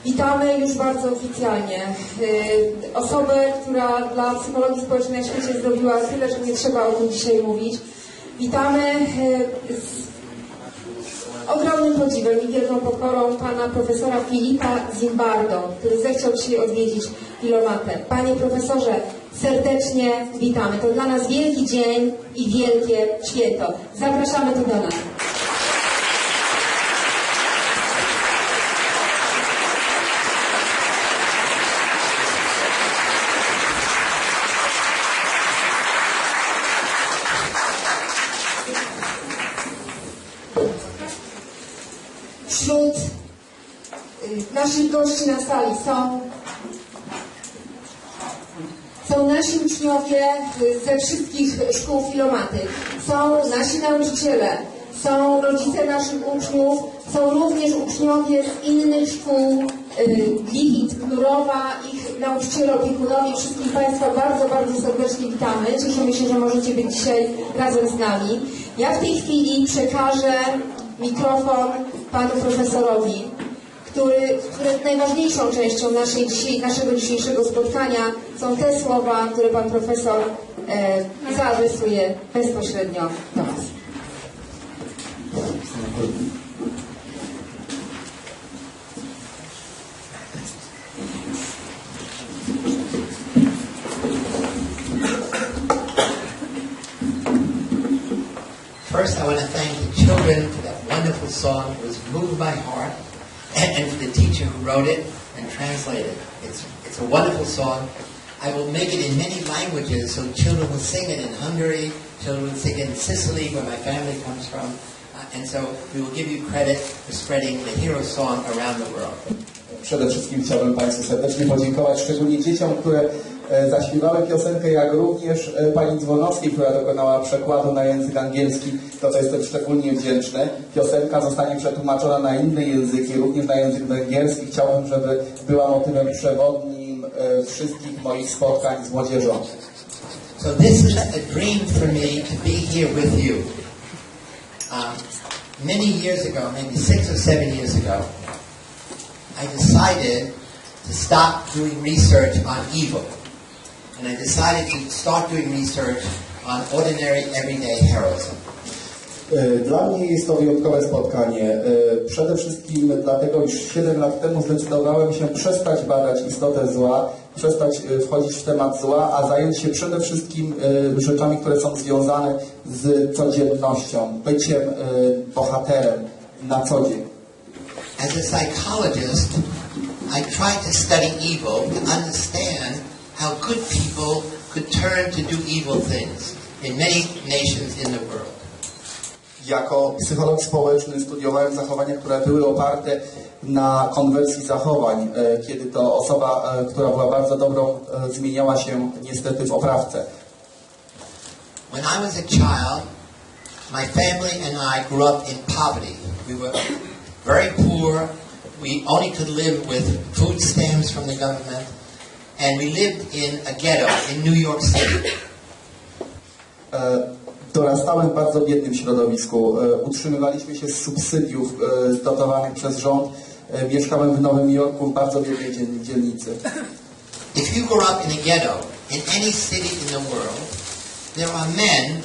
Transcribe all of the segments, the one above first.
Witamy już bardzo oficjalnie osobę, która dla psychologii społecznej na świecie zrobiła tyle, że nie trzeba o tym dzisiaj mówić. Witamy z ogromnym podziwem i wielką pokorą pana profesora Filipa Zimbardo, który zechciał dzisiaj odwiedzić Ilomatę. Panie profesorze, serdecznie witamy. To dla nas wielki dzień i wielkie święto. Zapraszamy tu do nas. Wśród naszych gości na sali są nasi uczniowie ze wszystkich szkół Filomaty, są nasi nauczyciele, są rodzice naszych uczniów, są również uczniowie z innych szkół, Gliwic, Knurowa, ich nauczyciele, opiekunowie. Wszystkich Państwa bardzo, bardzo serdecznie witamy. Cieszymy się, że możecie być dzisiaj razem z nami. Ja w tej chwili przekażę mikrofon panu profesorowi, który najważniejszą częścią naszego dzisiejszego spotkania są te słowa, które pan profesor zaadresuje bezpośrednio do nas. First, I want to thank the children for that wonderful song. It was moved my heart, and for the teacher who wrote it and translated it. It's a wonderful song. I will make it in many languages, so children will sing it in Hungary, children will sing it in Sicily, where my family comes from, and so we will give you credit for spreading the hero song around the world. Przede wszystkim chciałbym Państwu serdecznie podziękować, szczególnie dzieciom, które zaśpiewały piosenkę, jak również pani Dzwonowskiej, która dokonała przekładu na język angielski, to co jestem szczególnie wdzięczny. Piosenka zostanie przetłumaczona na inne języki, również na język węgierski. Chciałbym, żeby była motywem przewodnim wszystkich moich spotkań z młodzieżą. So this is a dream for me to be here with you. Many years ago, maybe 6 or 7 years ago, I decided to stop doing research on evil. And I decided to start doing research on ordinary, everyday heroism. Dla mnie jest to wyjątkowe spotkanie. Przede wszystkim dlatego, iż 7 lat temu zdecydowałem się przestać badać istotę zła, przestać wchodzić w temat zła, a zająć się przede wszystkim rzeczami, które są związane z codziennością, byciem bohaterem na co dzień. As a psychologist, I tried to study evil to understand how good people could turn to do evil things in many nations in the world. Jako psycholog społeczny studiowałem zachowania, które były oparte na konwersji zachowań, kiedy to osoba, która była bardzo dobrą, zmieniała się niestety w oprawcę. When I was a child, my family and I grew up in poverty. We were very poor. We only could live with food stamps from the government, and we lived in a ghetto in New York City. Dorastałem w bardzo biednym środowisku. Utrzymywaliśmy się z subsydiów dotowanych przez rząd. Mieszkałem w Nowym Jorku, w bardzo biednej dzielnicy. If you grow up in a ghetto in any city in the world, there are men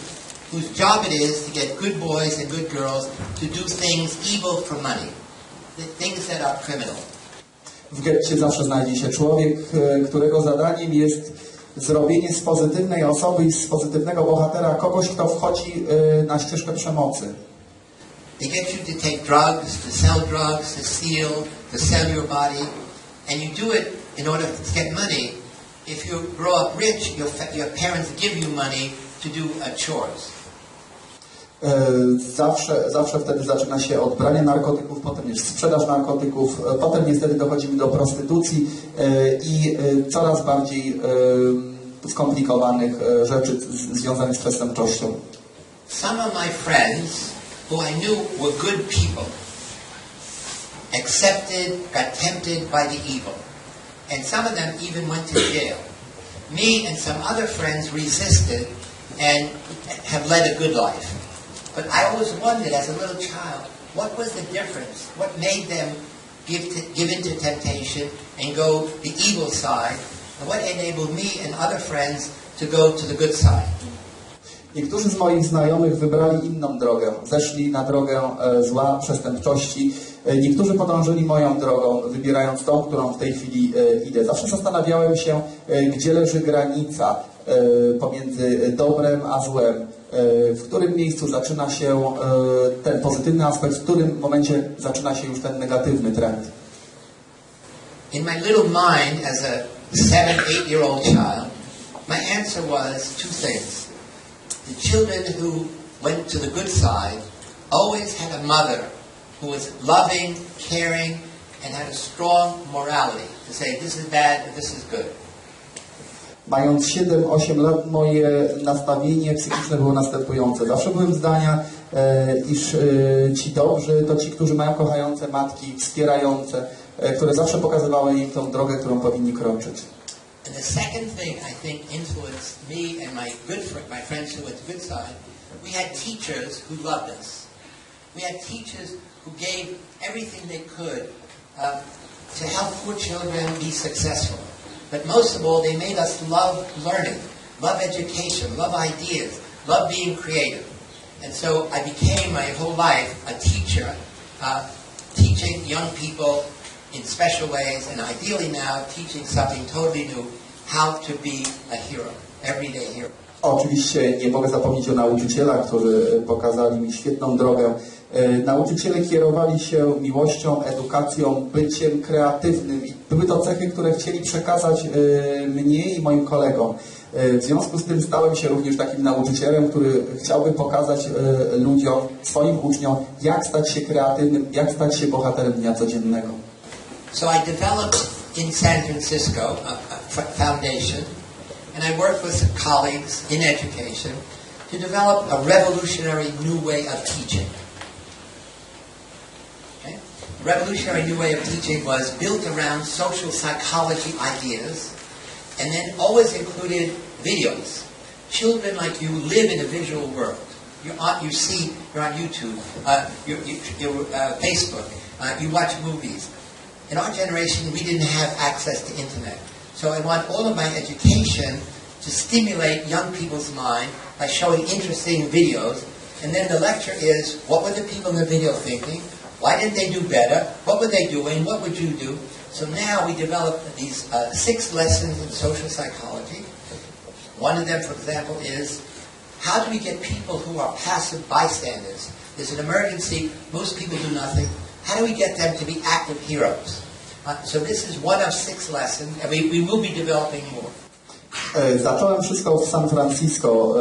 whose job it is to get good boys and good girls to do things evil for money, the things that are criminal. W getcie zawsze znajdzie się człowiek, którego zadaniem jest zrobienie z pozytywnej osoby i z pozytywnego bohatera kogoś, kto wchodzi na ścieżkę przemocy. They get you to take drugs, to sell drugs, to steal, to sell your body, and you do it in order to get money. If you grow up rich, your parents give you money to do chores. Zawsze wtedy zaczyna się od brania narkotyków, potem jest sprzedaż narkotyków, potem niestety dochodzimy do prostytucji i coraz bardziej skomplikowanych rzeczy związanych z przestępczością. Some of my friends who I knew were good people accepted, got tempted by the evil, and some of them even went to jail. Me and some other friends resisted and have led a good life. But I always wondered as a little child, what was the difference? What made them give in to temptation, and go the evil side, and what enabled me and other friends to go to the good side. Niektórzy z moich znajomych wybrali inną drogę, zeszli na drogę zła, przestępczości. Niektórzy podążyli moją drogą, wybierając tą, którą w tej chwili idę. Zawsze zastanawiałem się, gdzie leży granica pomiędzy dobrem a złem. W którym miejscu zaczyna się ten pozytywny aspekt, w którym momencie zaczyna się już ten negatywny trend. In my little mind, as a 7-8-year-old child, my answer was two things. The children who went to the good side always had a mother who was loving, caring, and had a strong morality to say this is bad and this is good. Mając 7-8 lat, moje nastawienie psychiczne było następujące. Zawsze byłem zdania, iż ci dobrzy to ci, którzy mają kochające matki, wspierające, które zawsze pokazywały im tą drogę, którą powinni kroczyć. And the second thing I think influenced me and my friends who went to good side, we had teachers who loved us. We had teachers who gave everything they could to help poor children be successful. But most of all, they made us love learning, love education, love ideas, love being creative. And so I became my whole life a teacher, teaching young people in special ways, and ideally now teaching something totally new, how to be a hero, everyday hero. Oczywiście nie mogę zapomnieć o nauczycielach, którzy pokazali mi świetną drogę. Nauczyciele kierowali się miłością, edukacją, byciem kreatywnym i były to cechy, które chcieli przekazać mnie i moim kolegom. W związku z tym stałem się również takim nauczycielem, który chciałby pokazać ludziom, swoim uczniom, jak stać się kreatywnym, jak stać się bohaterem dnia codziennego. So I developed in San Francisco a foundation, and I worked with some colleagues in education to develop a revolutionary new way of teaching. Okay? The revolutionary new way of teaching was built around social psychology ideas, and then always included videos. Children like you live in a visual world. You're on YouTube, Facebook, you watch movies. In our generation, we didn't have access to internet. So I want all of my education to stimulate young people's mind by showing interesting videos. And then the lecture is, what were the people in the video thinking? Why didn't they do better? What were they doing? What would you do? So now we developed these 6 lessons in social psychology. One of them, for example, is how do we get people who are passive bystanders? There's an emergency, most people do nothing. How do we get them to be active heroes? So this is one of 6 lessons, and we will be developing more. Zacząłem wszystko w San Francisco,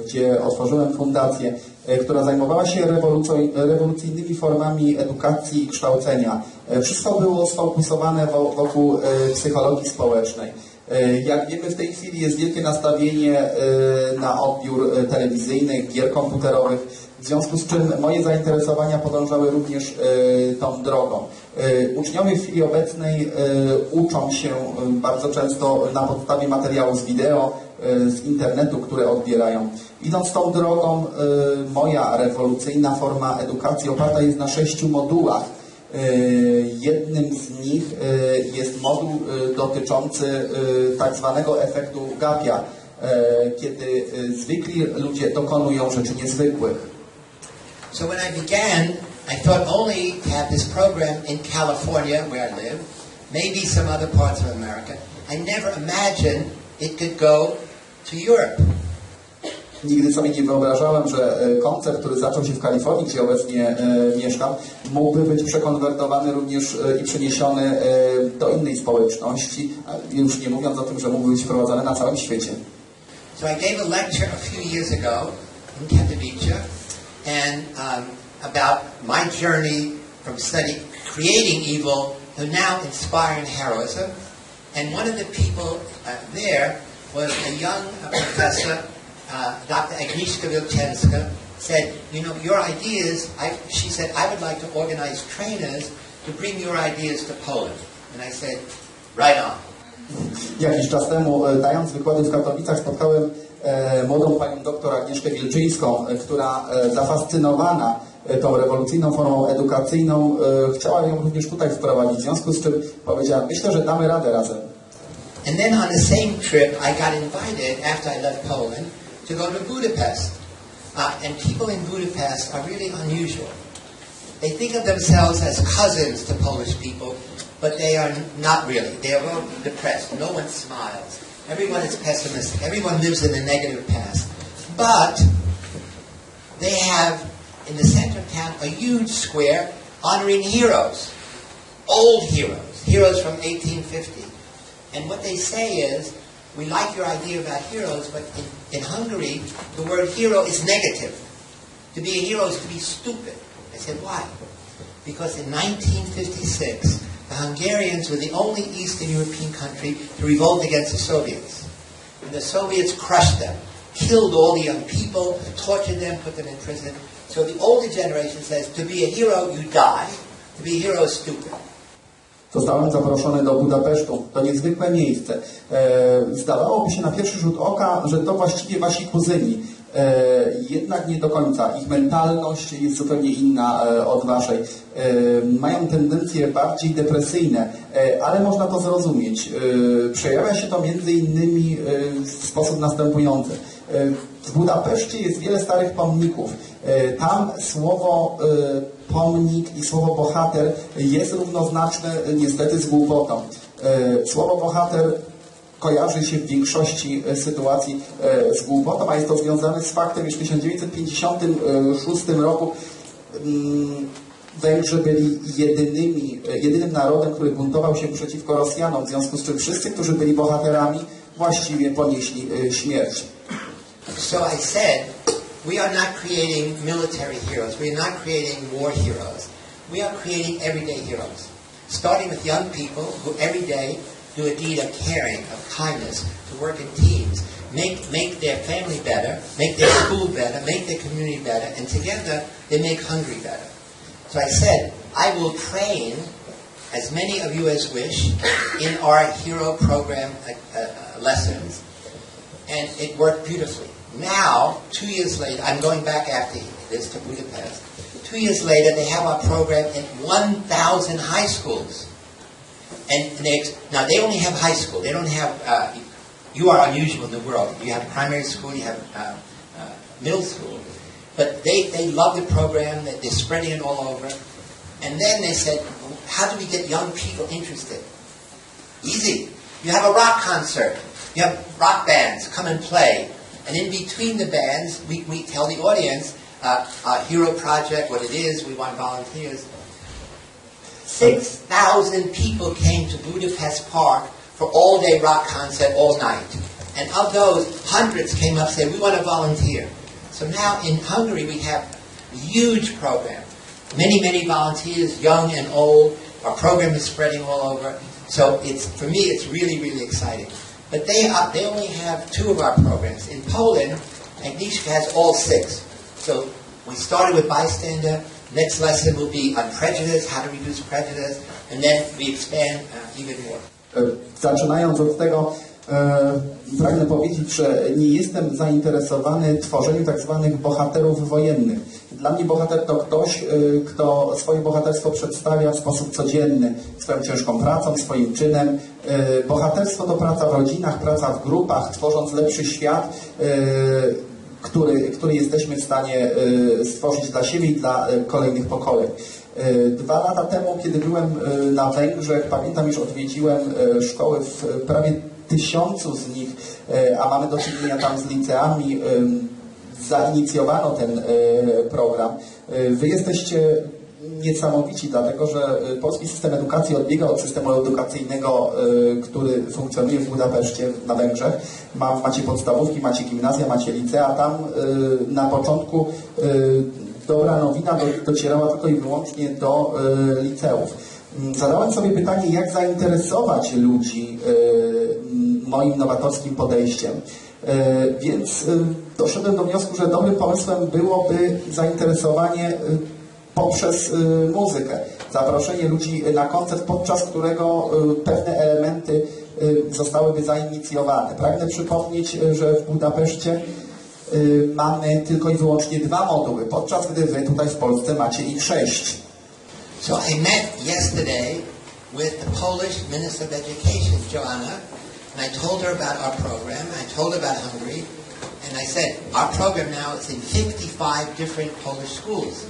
gdzie otworzyłem fundację, która zajmowała się rewolucyjnymi formami edukacji i kształcenia. Wszystko było sfokusowane wokół psychologii społecznej. Jak wiemy, w tej chwili jest wielkie nastawienie na odbiór telewizyjny, gier komputerowych, w związku z czym moje zainteresowania podążały również tą drogą. Uczniowie w chwili obecnej uczą się bardzo często na podstawie materiałów z wideo, z internetu, które odbierają. Idąc tą drogą, moja rewolucyjna forma edukacji oparta jest na 6 modułach. Jednym z nich jest moduł dotyczący tak zwanego efektu Gapia, kiedy zwykli ludzie dokonują rzeczy niezwykłych. So when I began, I thought only to have this program in California, where I live, maybe some other parts of America. I never imagined it could go to Europe. Nigdy sobie nie wyobrażałem, że koncert, który zaczął się w Kalifornii, gdzie obecnie mieszkam, mógłby być przekonwertowany również i przeniesiony do innej społeczności, już nie mówiąc o tym, że mógłby być wprowadzany na całym świecie. So I gave a lecture a few years ago in Katowice and about my journey from creating evil to now inspiring heroism. And one of the people there was a young professor, Dr. Agnieszka Wilczewska, said, you know, your ideas, she said, I would like to organize trainers to bring your ideas to Poland. And I said, right on. Jakiś czas temu, dając wykłady w Katowicach, spotkałem młodą panią doktor Agnieszkę Wilczyńską, która zafascynowana tą rewolucyjną formą edukacyjną. Chciała ją również tutaj wprowadzić, w związku z czym powiedziałem, myślę, że damy radę razem. And then on the same trip, I got invited after I left Poland to go to Budapest. And people in Budapest are really unusual. They think of themselves as cousins to Polish people, but they are not really. They are all depressed. No one smiles. Everyone is pessimistic. Everyone lives in a negative past. But they have, in the center of town, a huge square honoring heroes. Old heroes. Heroes from 1850. And what they say is, we like your idea about heroes, but in Hungary, the word hero is negative. To be a hero is to be stupid. I said, why? Because in 1956, the Hungarians were the only Eastern European country to revolt against the Soviets. And the Soviets crushed them, killed all the young people, tortured them, put them in prison. So the older generation says, to be a hero, you die. To be a hero is stupid. Zostałem zaproszony do Budapesztu. To niezwykłe miejsce. Zdawałoby się na pierwszy rzut oka, że to właściwie wasi kuzyni. Jednak nie do końca. Ich mentalność jest zupełnie inna od waszej. Mają tendencje bardziej depresyjne, ale można to zrozumieć. Przejawia się to między innymi w sposób następujący. W Budapeszcie jest wiele starych pomników. Tam słowo pomnik i słowo bohater jest równoznaczne niestety z głupotą. Słowo bohater kojarzy się w większości sytuacji z głupotą, a jest to związane z faktem, iż w 1956 roku Węgrzy byli jedynym narodem, który buntował się przeciwko Rosjanom, w związku z czym wszyscy, którzy byli bohaterami, właściwie ponieśli śmierć. So I said, we are not creating military heroes. We are not creating war heroes. We are creating everyday heroes. Starting with young people who every day do a deed of caring, of kindness, to work in teams, make their family better, make their school better, make their community better, and together they make Hungary better. So I said, I will train as many of you as wish in our hero program lessons, and it worked beautifully. Now, 2 years later, I'm going back after this to Budapest. 2 years later, they have our program in 1,000 high schools. And now they only have high school. They don't have, you are unusual in the world. You have primary school, you have middle school. But they love the program, they're spreading it all over. And then they said, how do we get young people interested? Easy. You have a rock concert. You have rock bands come and play. And in between the bands, we tell the audience our hero project, what it is, we want volunteers. 6,000 people came to Budapest Park for all-day rock concert all night. And of those, hundreds came up and said, we want to volunteer. So now in Hungary we have a huge program. Many, many volunteers, young and old. Our program is spreading all over. So for me, it's really, really exciting. But they only have 2 of our programs. In Poland, Agnieszka has all 6. So we started with bystander. Next lesson will be on prejudice, how to reduce prejudice, and then we expand even more. Zaczynając od tego, pragnę powiedzieć, że nie jestem zainteresowany tworzeniem tak zwanych bohaterów wojennych. Dla mnie bohater to ktoś, kto swoje bohaterstwo przedstawia w sposób codzienny, swoją ciężką pracą, swoim czynem. Bohaterstwo to praca w rodzinach, praca w grupach, tworząc lepszy świat, który jesteśmy w stanie stworzyć dla siebie i dla kolejnych pokoleń. 2 lata temu, kiedy byłem na Węgrzech, pamiętam, iż odwiedziłem szkoły w prawie 1000 z nich, a mamy do czynienia tam z liceami. Zainicjowano ten program. Wy jesteście niesamowici, dlatego że polski system edukacji odbiega od systemu edukacyjnego, który funkcjonuje w Budapeszcie, na Węgrzech. Macie podstawówki, macie gimnazja, macie licea. Tam na początku dobra nowina docierała tylko i wyłącznie do liceów. Zadałem sobie pytanie, jak zainteresować ludzi moim nowatorskim podejściem. Więc doszedłem do wniosku, że dobrym pomysłem byłoby zainteresowanie poprzez muzykę. Zaproszenie ludzi na koncert, podczas którego pewne elementy zostałyby zainicjowane. Pragnę przypomnieć, że w Budapeszcie mamy tylko i wyłącznie 2 moduły, podczas gdy wy tutaj w Polsce macie ich 6. So I met yesterday with the Polish Minister of Education, Joanna, and I told her about our program. I told her about Hungary, and I said, our program now is in 55 different Polish schools.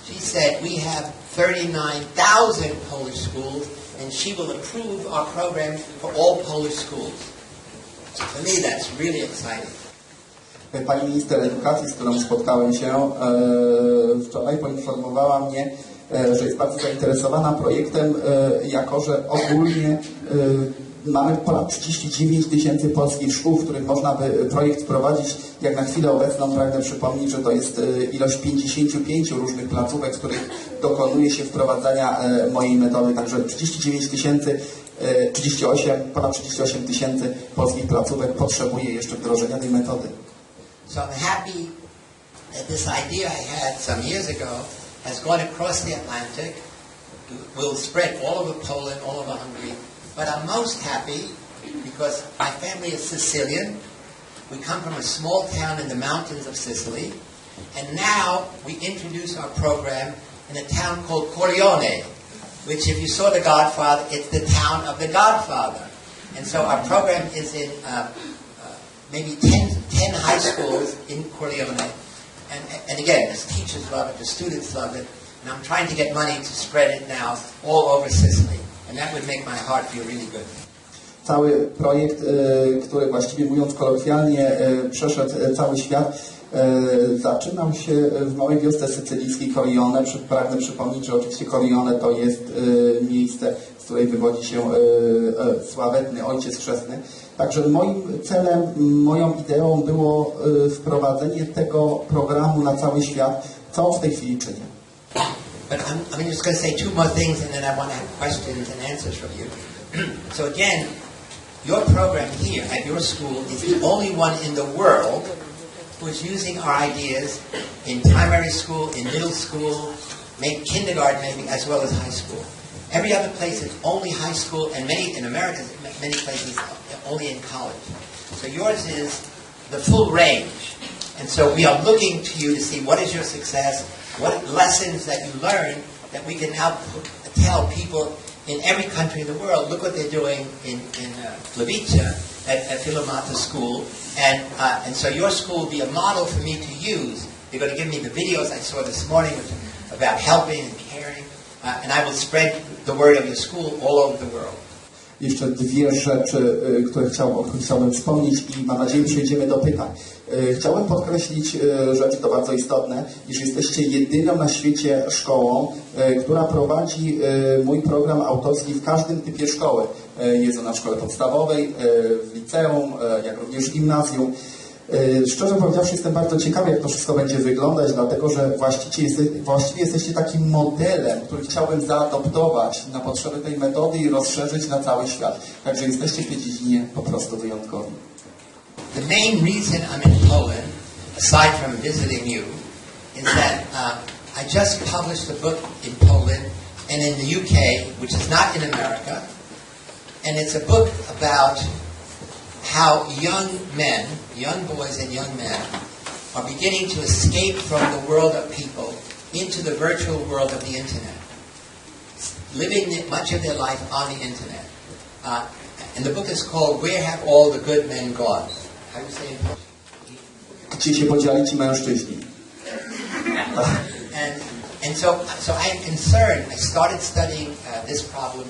She said, we have 39,000 Polish schools, and she will approve our program for all Polish schools. So for me, that's really exciting. Pani minister edukacji, z którą spotkałem się wczoraj, poinformowała mnie, że jest bardzo zainteresowana projektem, jako że ogólnie mamy ponad 39 000 polskich szkół, w których można by projekt wprowadzić. Jak na chwilę obecną pragnę przypomnieć, że to jest ilość 55 różnych placówek, w których dokonuje się wprowadzania mojej metody. Także ponad 38 000 polskich placówek potrzebuje jeszcze wdrożenia tej metody. So I'm happy that this idea I had some years ago has gone across the Atlantic, will spread all over Poland, all over Hungary. But I'm most happy because my family is Sicilian. We come from a small town in the mountains of Sicily. And now we introduce our program in a town called Corleone, which if you saw The Godfather, it's the town of the Godfather. And so our program is in maybe 10 high schools in Corleone. And again, the teachers love it, the students love it. And I'm trying to get money to spread it now all over Sicily. And that would make my heart feel really good. Cały projekt, który właściwie mówiąc kolokwialnie przeszedł cały świat, zaczynał się w małej wiosce sycylijskiej Corleone. Pragnę przypomnieć, że oczywiście Corleone to jest miejsce, z której wywodzi się sławetny Ojciec Chrzestny. Także moim celem, moją ideą było wprowadzenie tego programu na cały świat, co w tej chwili czynię. But I'm just going to say 2 more things, and then I want to have questions and answers from you. So again, your program here at your school is the only one in the world who is using our ideas in primary school, in middle school, maybe kindergarten, maybe as well as high school. Every other place is only high school, and in America, many places only in college. So yours is the full range, and so we are looking to you to see what is your success. What lessons that you learn that we can now tell people in every country in the world. Look what they're doing in Gliwice at Filomata School, and so your school will be a model for me to use. You're going to give me the videos I saw this morning about helping and caring, and I will spread the word of your school all over the world. Jeszcze 2 rzeczy, które chciałbym wspomnieć i mam nadzieję przejdziemy do pytań. Chciałbym podkreślić rzecz, to bardzo istotne, iż jesteście jedyną na świecie szkołą, która prowadzi mój program autorski w każdym typie szkoły. Jest ona w szkole podstawowej, w liceum, jak również w gimnazjum. Szczerze powiedziawszy, jestem bardzo ciekawy, jak to wszystko będzie wyglądać, dlatego że właściwie jesteście takim modelem, który chciałbym zaadoptować na potrzeby tej metody i rozszerzyć na cały świat. Także jesteście w tej dziedzinie po prostu wyjątkowi. The main reason I'm in Poland, aside from visiting you, is that I just published a book in Poland and in the UK, which is not in America, and it's a book about how young men, young boys and young men, are beginning to escape from the world of people into the virtual world of the internet, living much of their life on the internet. And the book is called Where Have All the Good Men Gone? How do you say it in Polish? Gdzie się podzieli ci mężczyźni? And so I am concerned. I started studying this problem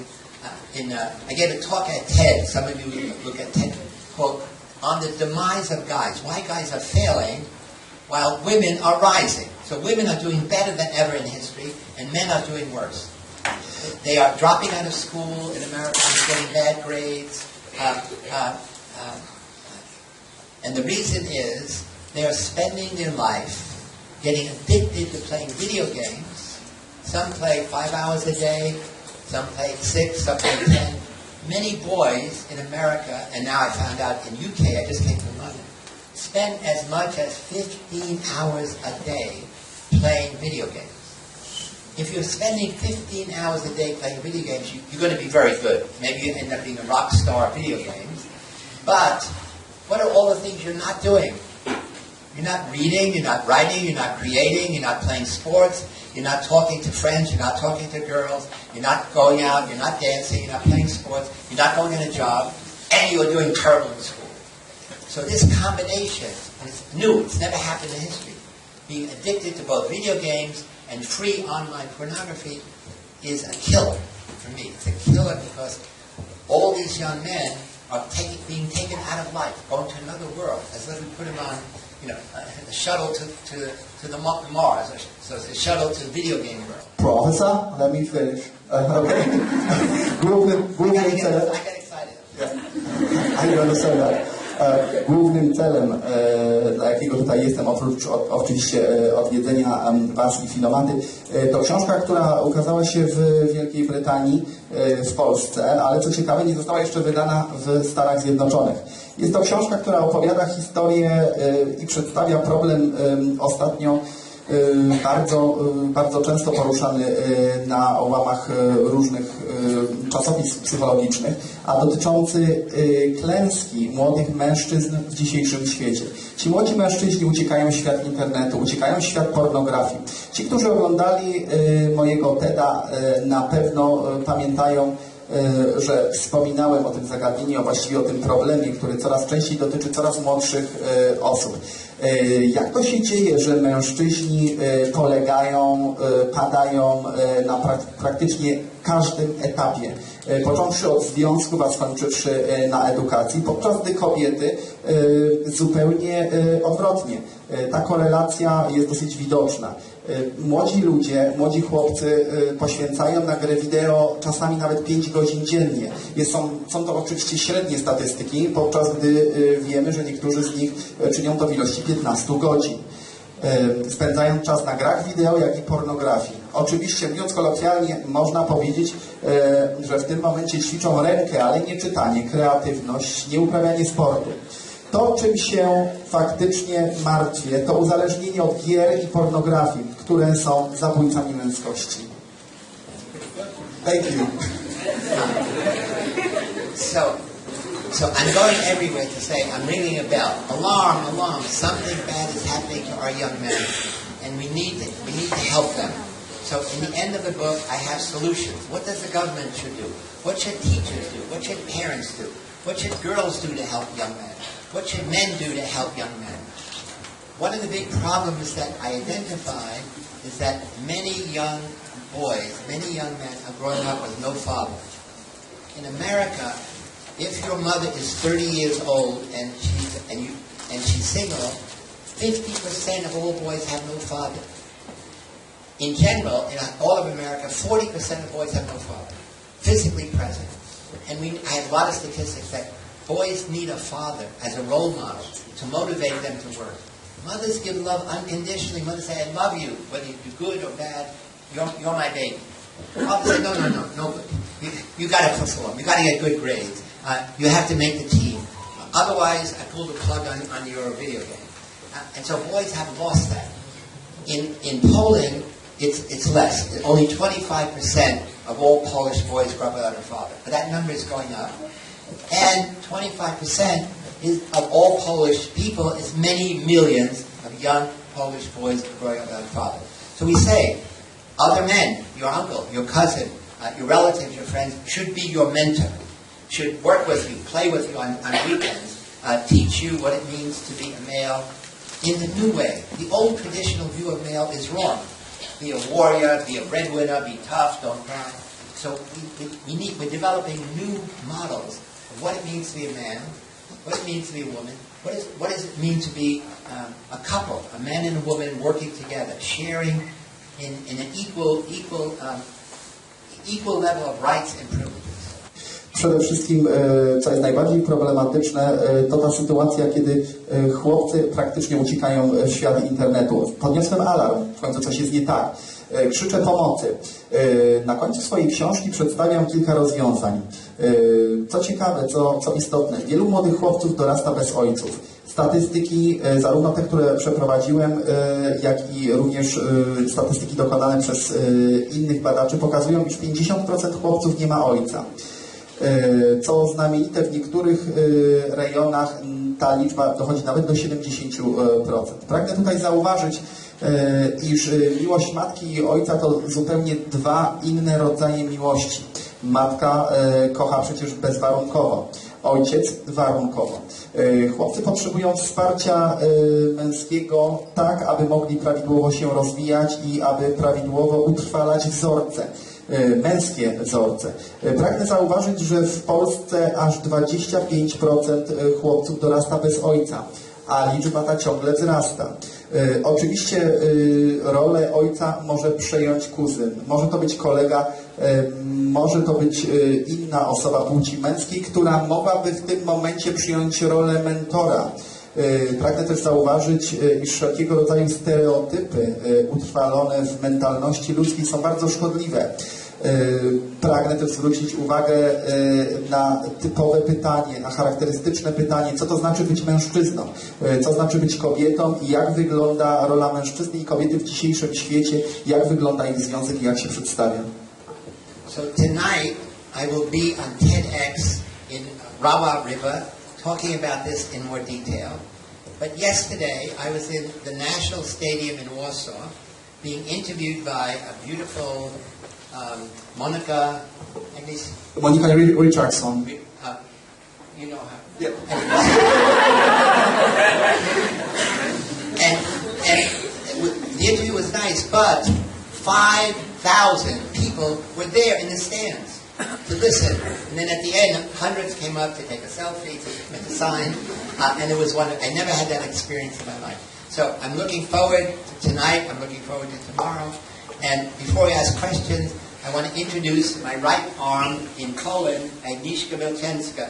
I gave a talk at TED. Some of you look at TED. Quote, on the demise of guys. Why guys are failing while women are rising. So women are doing better than ever in history, and men are doing worse. They are dropping out of school in America, getting bad grades. And the reason is they are spending their life getting addicted to playing video games. Some play 5 hours a day, some play 6, some play 10. Many boys in America, and now I found out in UK, I just came from London, spend as much as 15 hours a day playing video games. If you're spending 15 hours a day playing video games, you're going to be very good. Maybe you end up being a rock star at video games. But what are all the things you're not doing? You're not reading, you're not writing, you're not creating, you're not playing sports, you're not talking to friends, you're not talking to girls, you're not going out, you're not dancing, you're not playing sports, you're not going on a job, and you're doing terrible in school. So this combination is new. It's never happened in history. Being addicted to both video games and free online pornography is a killer for me. It's a killer because all these young men are being taken out of life, going to another world, as though we put them on, a shuttle to the Mars, so it's a shuttle to the video game world. Professor, let me finish. Okay. I got excited. Yeah. I understand that. Głównym celem, dla jakiego tutaj jestem, oprócz oczywiście odwiedzenia Was i Filomaty, to książka, która ukazała się w Wielkiej Brytanii, w Polsce, ale co ciekawe, nie została jeszcze wydana w Stanach Zjednoczonych. Jest to książka, która opowiada historię i przedstawia problem ostatnio bardzo często poruszany na łamach różnych czasopism psychologicznych, a dotyczący klęski młodych mężczyzn w dzisiejszym świecie. Ci młodzi mężczyźni uciekają w świat internetu, uciekają w świat pornografii. Ci, którzy oglądali mojego TED-a, na pewno pamiętają, że wspominałem o tym zagadnieniu, a właściwie o tym problemie, który coraz częściej dotyczy coraz młodszych osób. Jak to się dzieje, że mężczyźni polegają, padają na praktycznie każdym etapie, począwszy od związków, a skończywszy na edukacji, podczas gdy kobiety zupełnie odwrotnie. Ta korelacja jest dosyć widoczna. Młodzi ludzie, młodzi chłopcy poświęcają na grę wideo czasami nawet 5 godzin dziennie. Są to oczywiście średnie statystyki, podczas gdy wiemy, że niektórzy z nich czynią to w ilości 15 godzin. Spędzają czas na grach wideo, jak i pornografii. Oczywiście, mówiąc kolokwialnie, można powiedzieć, że w tym momencie ćwiczą rękę, ale nie czytanie, kreatywność, nie uprawianie sportu. To, czym się faktycznie martwię, to uzależnienie od gier i pornografii, które są zabójcami męskości. Thank you. So I'm going everywhere to say, I'm ringing a bell. Alarm, alarm, something bad is happening to our young men. And we need to help them. So in the end of the book, I have solutions. What does the government should do? What should teachers do? What should parents do? What should girls do to help young men? What should men do to help young men? One of the big problems that I identify is that many young boys, many young men are growing up with no father. In America, if your mother is 30 years old and she's single, 50% of all boys have no father. In general, in all of America, 40% of boys have no father, physically present. And I have a lot of statistics that boys need a father as a role model to motivate them to work. Mothers give love unconditionally. Mothers say, I love you, whether you do good or bad, you're my baby. Fathers say, no good. You got to perform. You got to get good grades. You have to make the team. Otherwise, I pull the plug on your video game. And so boys have lost that. In Poland, it's less. Only 25% of all Polish boys grow up without a father. But that number is going up. And 25% of all Polish people is many millions of young Polish boys growing up without a father. So we say, other men, your uncle, your cousin, your relatives, your friends, should be your mentor, should work with you, play with you on weekends, teach you what it means to be a male in the new way. The old traditional view of male is wrong. Be a warrior, be a breadwinner, be tough, don't cry. So we're developing new models of what it means to be a man, what it means to be a woman, what does it mean to be a couple, a man and a woman working together, sharing in an equal level of rights and privileges. Przede wszystkim, co jest najbardziej problematyczne, to ta sytuacja, kiedy chłopcy praktycznie uciekają w świat internetu. Podniosłem alarm, w końcu coś jest nie tak. Krzyczę pomocy. Na końcu swojej książki przedstawiam kilka rozwiązań. Co ciekawe, co istotne, wielu młodych chłopców dorasta bez ojców. Statystyki, zarówno te, które przeprowadziłem, jak i również statystyki dokonane przez innych badaczy pokazują, iż 50% chłopców nie ma ojca. Co znamienite, w niektórych rejonach ta liczba dochodzi nawet do 70%. Pragnę tutaj zauważyć, iż miłość matki i ojca to zupełnie dwa inne rodzaje miłości. Matka kocha przecież bezwarunkowo, ojciec warunkowo. Chłopcy potrzebują wsparcia męskiego tak, aby mogli prawidłowo się rozwijać i aby prawidłowo utrwalać wzorce. Męskie wzorce. Pragnę zauważyć, że w Polsce aż 25% chłopców dorasta bez ojca, a liczba ta ciągle wzrasta. Oczywiście rolę ojca może przejąć kuzyn, może to być kolega, może to być inna osoba płci męskiej, która mogłaby w tym momencie przyjąć rolę mentora. Pragnę też zauważyć, iż wszelkiego rodzaju stereotypy utrwalone w mentalności ludzkiej są bardzo szkodliwe. Pragnę też zwrócić uwagę na typowe pytanie, na charakterystyczne pytanie, co to znaczy być mężczyzną, co znaczy być kobietą i jak wygląda rola mężczyzny i kobiety w dzisiejszym świecie, jak wygląda ich związek i jak się przedstawia. So tonight I will be on TEDx in Rawa River talking about this in more detail. But yesterday I was in the National Stadium in Warsaw being interviewed by a beautiful Monica Richardson. You know her. Yeah. And the interview was nice, but 5,000 people were there in the stands to listen. And then at the end, hundreds came up to take a selfie, to make a sign, and it was wonderful. I never had that experience in my life. So I'm looking forward to tonight. I'm looking forward to tomorrow. And before we ask questions, I want to introduce my right arm in Poland, Agnieszka Wielczynska.